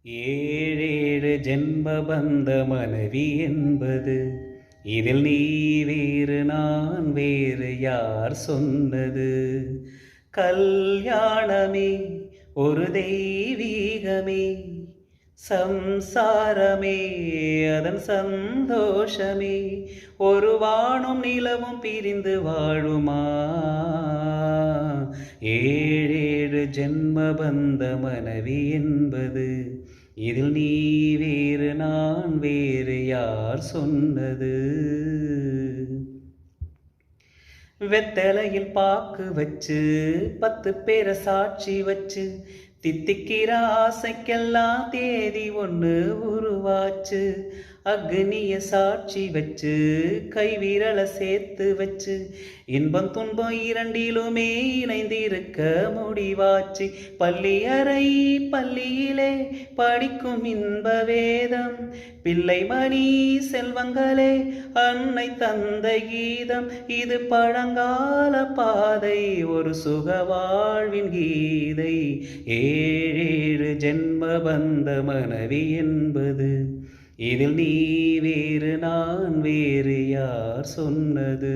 ஏழேழு ஜென்ம பந்த மனைவி என்பது இதில் நீ வேறு நான் வேறு யார் சொன்னது? கல்யாணமே ஒரு தெய்வீகமே, சம்சாரமே அதன் சந்தோஷமே, ஒரு வானும் நிலவும் பிரிந்து வாழுமா? ஏழேழு ஜென்ம பந்த மனைவி என்பது இதில் நீ வேறு நான் வேறு யார் சொன்னது? வெத்தலையில் பாக்கு வச்சு 10 பேரை சாட்சி வச்சு தித்திக்கிற ஆசைக்கெல்லாம் தேதி ஒன்று உருவாச்சு. அக்னிய சாட்சி வச்சு கை விரலை சேர்த்து வச்சு இன்பம் துன்பம் இரண்டிலுமே இணைந்திருக்க முடிவாச்சு. பள்ளியறை பள்ளியிலே படிக்கும் இன்ப வேதம், பிள்ளை மணி செல்வங்களே அன்னை தந்தை கீதம். இது பழங்கால பாதை, ஒரு சுக வாழ்வின் கீதை. ஏழேழு ஜென்ம பந்த மனைவி என்பது இதில் நீ வேறு நான் வேறு யார் சொன்னது?